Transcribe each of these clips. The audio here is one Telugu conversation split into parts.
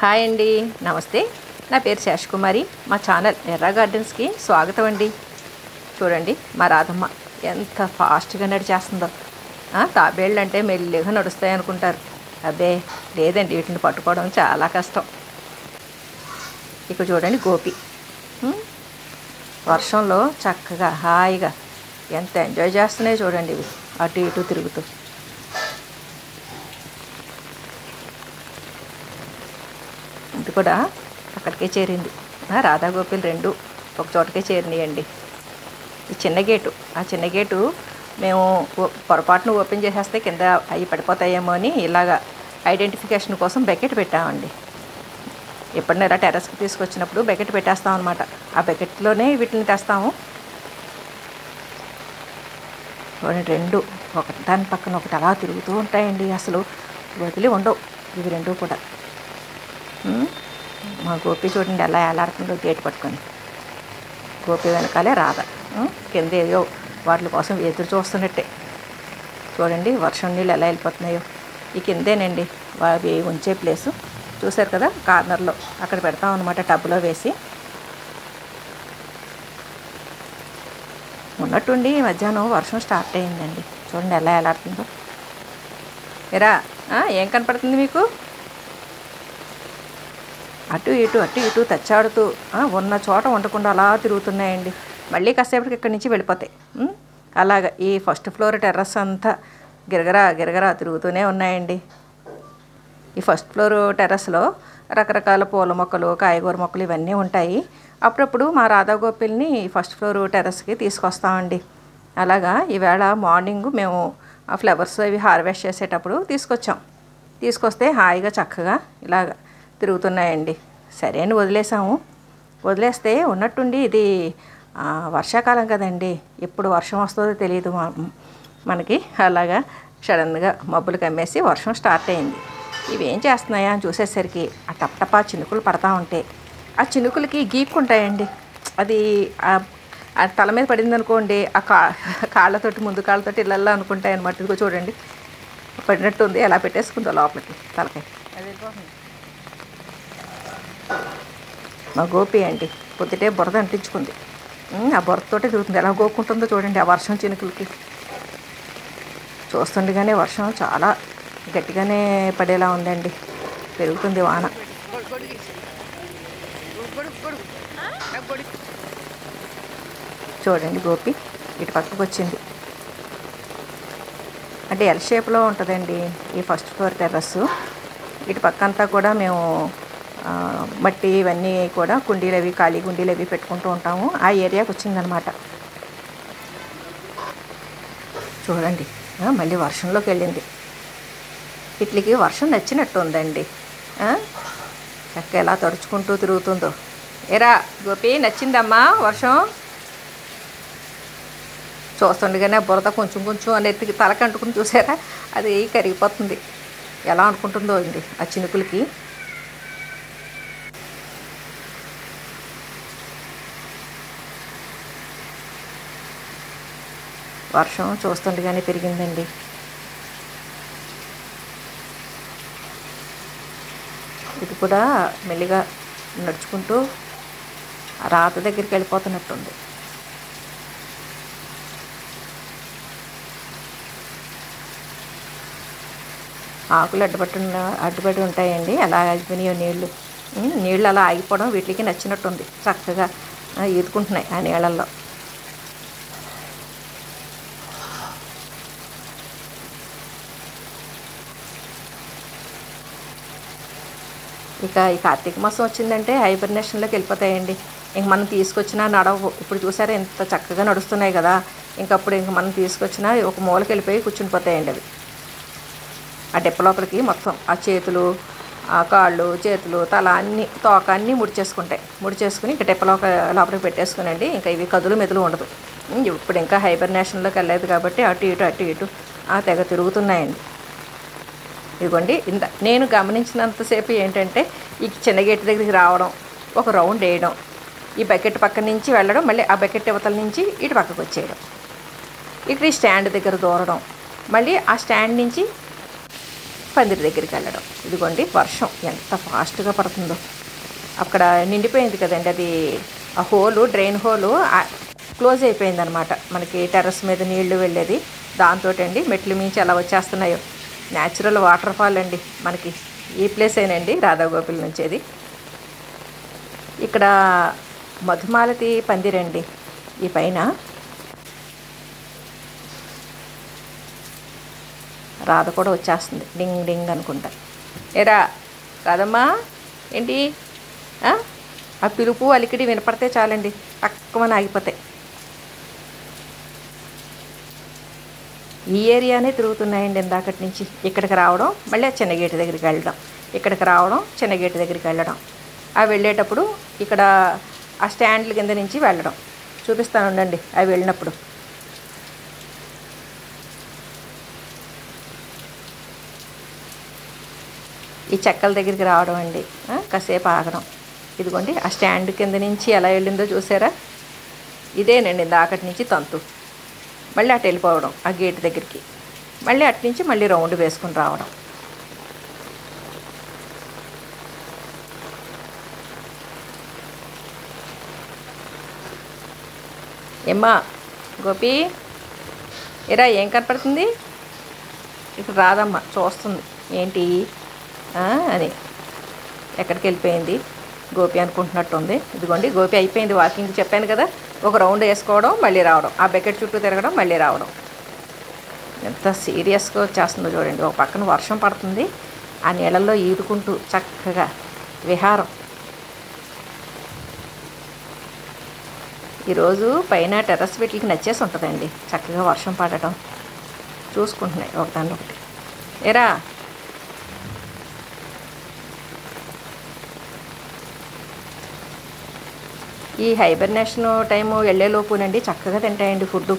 హాయ్ అండి, నమస్తే. నా పేరు శేషకుమారి. మా ఛానల్ ఎర్ర గార్డెన్స్కి స్వాగతం అండి. చూడండి మా రాధమ్మ ఎంత ఫాస్ట్గా నడిచేస్తుందో. తాబేళ్ళు అంటే మెల్లిగా నడుస్తాయి అనుకుంటారు. అబ్బే లేదండి, వీటిని పట్టుకోవడం చాలా కష్టం. ఇక్కడ చూడండి గోపి వర్షంలో చక్కగా హాయిగా ఎంత ఎంజాయ్ చేస్తున్నాయో చూడండి. ఇవి అటు ఇటు తిరుగుతూ. ఇది కూడా అక్కడికే చేరింది. రాధాగోపిలు రెండు ఒక చోటకే చేరినాయండి. ఈ చిన్న గేటు, ఆ చిన్న గేటు మేము పొరపాటును ఓపెన్ చేసేస్తే కింద అవి పడిపోతాయేమో అని ఇలాగా ఐడెంటిఫికేషన్ కోసం బకెట్ పెట్టామండి. ఎప్పుడైనా ఇలా టెర్రస్కి తీసుకొచ్చినప్పుడు బకెట్ పెట్టేస్తాం అనమాట. ఆ బకెట్లోనే వీటిని తెస్తాము. రెండు ఒకటి దాని పక్కన ఒకటి అలా తిరుగుతూ ఉంటాయండి. అసలు వదిలి ఉండవు ఇవి రెండు కూడా. మా గోపి చూడండి ఎలా ఏలాడుతుందో గేట్ పట్టుకొని. గోపి వెనకాలే రాధ కింద ఏదో వాటి కోసం ఎదురు చూస్తున్నట్టే. చూడండి వర్షం నీళ్ళు ఎలా వెళ్ళిపోతున్నాయో. ఈ కిందేనండి అవి ఉంచే ప్లేసు. చూశారు కదా కార్నర్లో, అక్కడ పెడతాం అనమాట టబ్లో వేసి. ఉన్నట్టుండి మధ్యాహ్నం వర్షం స్టార్ట్ అయిందండి. చూడండి ఎలా ఏలాడుతుందో. ఎరా ఏం కనపడుతుంది మీకు? అటు ఇటు తచ్చాడుతూ ఉన్న చోట ఉండకుండా అలా తిరుగుతున్నాయండి. మళ్ళీ కాసేపటికి ఇక్కడి నుంచి వెళ్ళిపోతాయి. అలాగా ఈ ఫస్ట్ ఫ్లోర్ టెర్రస్ అంతా గిరగరా తిరుగుతూనే ఉన్నాయండి. ఈ ఫస్ట్ ఫ్లోర్ టెర్రస్లో రకరకాల పూల మొక్కలు, కాయగూర మొక్కలు ఇవన్నీ ఉంటాయి. అప్పుడప్పుడు మా రాధాగోపిల్ని ఫస్ట్ ఫ్లోర్ టెర్రస్కి తీసుకొస్తామండి. అలాగా ఈవేళ మార్నింగ్ మేము ఆ ఫ్లవర్స్ అవి హార్వెస్ట్ చేసేటప్పుడు తీసుకొస్తే హాయిగా చక్కగా ఇలాగ తిరుగుతున్నాయండి. సరే అని వదిలేస్తే ఉన్నట్టుండి ఇది వర్షాకాలం కదండి, ఎప్పుడు వర్షం వస్తుందో తెలియదు మనకి. అలాగా సడన్గా మబ్బులు కమ్మేసి వర్షం స్టార్ట్ అయింది. ఇవి ఏం చేస్తున్నాయా అని చూసేసరికి ఆ టపటపా చినుకులు పడతా ఉంటే ఆ చినుకులకి గీక్కుంటాయండి. అది ఆ తల మీద పడింది అనుకోండి, ఆ కాళ్ళతోటి ముందు కాళ్ళతోటి ఇళ్ళల్లో అనుకుంటాయి అనమాట. ఇదిగో చూడండి పడినట్టుంది, ఎలా పెట్టేసుకుందో లోపలికి తలకాయ. అది మా గోపి అండి పొద్దుటే బురద అంటించుకుంది. ఆ బురదతోటే తిరుగుతుంది. ఎలా గోక్కుంటుందో చూడండి ఆ వర్షం చినుకులకి. చూస్తుండగానే వర్షం చాలా గట్టిగానే పడేలా ఉందండి. పెరుగుతుంది వాన. చూడండి గోపి ఇటు పక్కకు వచ్చింది. అంటే ఎల్ షేప్లో ఉంటుందండి ఈ ఫస్ట్ ఫ్లోర్ టెర్రస్. ఇటు పక్క అంతా కూడా మేము మట్టి ఇవన్నీ కూడా ఖాళీ కుండీలు అవి పెట్టుకుంటూ ఉంటాము. ఆ ఏరియాకి వచ్చిందనమాట. చూడండి మళ్ళీ వర్షంలోకి వెళ్ళింది. వీటికి వర్షం నచ్చినట్టు ఉందండి. చక్క ఎలా తడుచుకుంటూ తిరుగుతుందో. ఏరా గోపి, నచ్చిందమ్మా వర్షం? చూస్తుండగానే బురద కొంచెం అని ఎత్తికి తలకంటుకుని చూసారా, అది కరిగిపోతుంది. ఎలా అనుకుంటుందో అండి ఆ చినుకులకి. వర్షం చూస్తుండగానే పెరిగిందండి. ఇది కూడా మెల్లిగా నడుచుకుంటూ రాత దగ్గరికి వెళ్ళిపోతున్నట్టుంది. ఆకులు అడ్డుపడి ఉంటాయండి. అలా ఆగిపోయినాయో నీళ్ళు అలా ఆగిపోవడం వీటికి నచ్చినట్టుంది. చక్కగా ఈదుకుంటున్నాయి ఆ నీళ్ళల్లో. ఇక ఈ కార్తీక మాసం వచ్చిందంటే హైబర్నేషన్లోకి వెళ్ళిపోతాయండి. ఇంక మనం తీసుకొచ్చినా నడవు. ఇప్పుడు చూసారా ఎంత చక్కగా నడుస్తున్నాయి కదా. ఇంకప్పుడు మనం తీసుకొచ్చినా ఒక మూలకి వెళ్ళిపోయి కూర్చుని పోతాయండి అవి. ఆ డెప్ప లోపలికి మొత్తం ఆ చేతులు, ఆ కాళ్ళు, చేతులు, తల అన్నీ, తోక అన్నీ ముడిచేసుకుని ఇక డెప్ప లోపలికి పెట్టేసుకునండి. ఇంకా ఇవి కదులు మెదులు ఉండదు. ఇప్పుడు ఇంకా హైబర్నేషన్లోకి వెళ్ళలేదు కాబట్టి అటు ఇటు తెగ తిరుగుతున్నాయండి. ఇదిగోండి నేను గమనించినంతసేపు ఏంటంటే ఈ చిన్న గేట్ దగ్గరికి రావడం, ఒక రౌండ్ వేయడం, ఈ బకెట్ పక్క నుంచి వెళ్ళడం, మళ్ళీ ఆ బకెట్ ఇవతల నుంచి ఇటు పక్కకు వచ్చేయడం, ఇక్కడ ఈ స్టాండ్ దగ్గర దూరడం, మళ్ళీ ఆ స్టాండ్ నుంచి పందిరి దగ్గరికి వెళ్ళడం. ఇదిగోండి వర్షం ఎంత ఫాస్ట్గా పడుతుందో. అక్కడ నిండిపోయింది కదండి, అది ఆ హోలు, డ్రైన్ హోలు క్లోజ్ అయిపోయింది అనమాట. మనకి టెర్రస్ మీద నీళ్లు వెళ్ళేది. దాంతో అండి మెట్లు మించి ఎలా వచ్చేస్తున్నాయో. న్యాచురల్ వాటర్ ఫాల్ అండి మనకి ఈ ప్లేసేనండి రాధాగోపిల్ నుంచేది. ఇక్కడ మధుమాలతి పందిరండి. ఈ పైన రాధ కూడా వచ్చేస్తుంది, డింగ్ డింగ్ అనుకుంటా. ఏరా రాదమ్మా, ఏంటి ఆ పిలుపు అలికిడి వినపడితే చాలండి, పక్కమని ఆగిపోతాయి. ఈ ఏరియానే తిరుగుతున్నాయండి ఇందాకటి నుంచి. ఇక్కడికి రావడం, మళ్ళీ ఆ చిన్న గేటు దగ్గరికి వెళ్ళడం, ఇక్కడికి రావడం, చిన్న గేటు దగ్గరికి వెళ్ళడం. ఆ వెళ్ళేటప్పుడు ఇక్కడ ఆ స్టాండ్ల కింద నుంచి వెళ్ళడం చూపిస్తాను ఉండండి. అవి వెళ్ళినప్పుడు ఈ చెక్కల దగ్గరికి రావడం అండి, కాసేపు ఆగడం. ఇదిగోండి ఆ స్టాండ్ కింద నుంచి ఎలా వెళ్ళిందో చూసారా. ఇదేనండి ఇందాకటి నుంచి తంతు. మళ్ళీ అటు వెళ్ళిపోవడం ఆ గేటు దగ్గరికి, మళ్ళీ అటు నుంచి మళ్ళీ రౌండ్ వేసుకుని రావడం. ఏమ్మా గోపి, ఏరా ఏం కనపడుతుంది? ఇక్కడ రాదమ్మ చూస్తుంది ఏంటి అని. ఎక్కడికి వెళ్ళిపోయింది గోపి అనుకుంటున్నట్టుంది. ఇదిగోండి గోపి అయిపోయింది వాకింగ్, చెప్పాను కదా. ఒక రౌండ్ వేసుకోవడం, మళ్ళీ రావడం, ఆ బకెట్ చుట్టూ తిరగడం, మళ్ళీ రావడం. ఎంత సీరియస్గా వచ్చేస్తుందో చూడండి. ఒక పక్కన వర్షం పడుతుంది, ఆ నీళ్ళల్లో ఈదుకుంటూ చక్కగా విహారం. ఈరోజు పైన టెర్రస్ వీటికి నచ్చేసి ఉంటుందండి, చక్కగా వర్షం పడటం చూసుకుంటున్నాయి ఒకదాన్ని ఒకటి. ఏరా ఈ హైబర్నేషన్ టైము వెళ్ళేలోపునండి చక్కగా తింటాయండి ఫుడ్.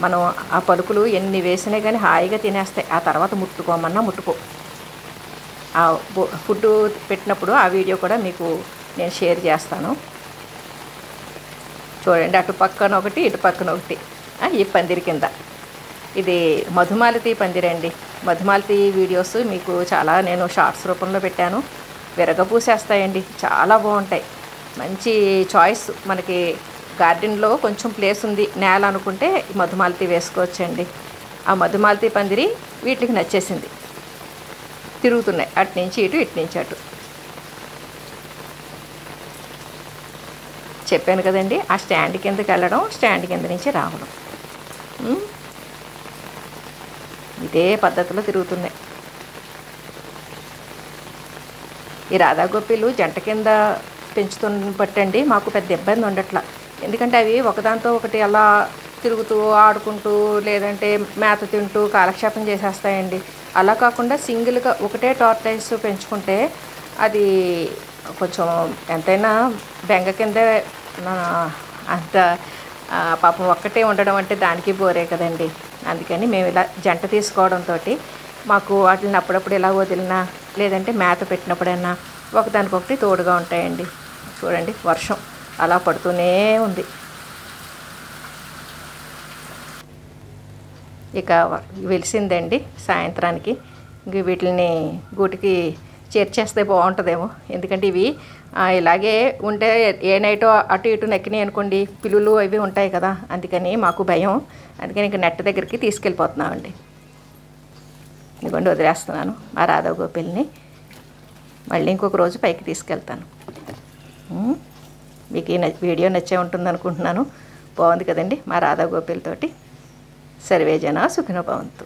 మనం ఆ పలుకులు ఎన్ని వేసినా కానీ హాయిగా తినేస్తాయి. ఆ తర్వాత ముట్టుకోమన్నా ముట్టుకో. ఆ ఫుడ్ పెట్టినప్పుడు ఆ వీడియో కూడా మీకు నేను షేర్ చేస్తాను చూడండి. అటు పక్కన ఒకటి, ఇటు పక్కన ఒకటి. ఈ పందిరి కింద ఇది మధుమాలతి పందిరండి. మధుమాలతి వీడియోస్ మీకు చాలా నేను షార్ట్స్ రూపంలో పెట్టాను. విరగపూసేస్తాయండి, చాలా బాగుంటాయి. మంచి చాయిస్. మనకి గార్డెన్లో కొంచెం ప్లేస్ ఉంది, నేల అనుకుంటే మధుమాలతి వేసుకోవచ్చండి. ఆ మధుమాలతి పందిరి వీటికి నచ్చేసింది, తిరుగుతున్నాయి అటు నుంచి ఇటు, ఇటు నుంచి అటు. చెప్పాను కదండి, ఆ స్టాండ్ కిందకి వెళ్ళడం, స్టాండ్ కింద నుంచి రావడం. ఇదే పద్ధతిలో తిరుగుతున్నాయి. ఈ రాధాగోపిలు జంట కింద పెంచుతున్న బట్టండి మాకు పెద్ద ఇబ్బంది ఉండట్లా. ఎందుకంటే అవి ఒకదాంతో ఒకటి అలా తిరుగుతూ ఆడుకుంటూ లేదంటే మేత తింటూ కాలక్షేపం చేసేస్తాయండి. అలా కాకుండా సింగిల్గా ఒకటే టార్టైస్ పెంచుకుంటే అది కొంచెం ఎంతైనా బెంగ కింద. అంత పాపం ఒక్కటే ఉండడం అంటే దానికి బోరే కదండి. అందుకని మేము ఇలా జంట తీసుకోవడంతో మాకు వాటిని అప్పుడప్పుడు ఇలా వదిలినా లేదంటే మేత పెట్టినప్పుడైనా ఒకదానికొకటి తోడుగా ఉంటాయండి. చూడండి వర్షం అలా పడుతూనే ఉంది. ఇక వెలిసిందండి సాయంత్రానికి. ఇంక వీటిని గూటికి చేర్చేస్తే బాగుంటుందేమో. ఎందుకంటే ఇవి ఇలాగే ఉంటే ఏ నైటో అటు ఇటు నక్కినాయి అనుకోండి, పిల్లులు అవి ఉంటాయి కదా, అందుకని మాకు భయం. అందుకని ఇంక నెట్ దగ్గరికి తీసుకెళ్ళిపోతున్నామండి. ఇదిగోండి వదిలేస్తున్నాను ఆ రాధాగోపిల్ని. మళ్ళీ ఇంకొక రోజు పైకి తీసుకెళ్తాను. మీకు ఈ వీడియో నచ్చే ఉంటుంది అనుకుంటున్నాను. బాగుంది కదండి మా రాధాగోపిలతోటి. సర్వే జనా సుఖినో భవంతు.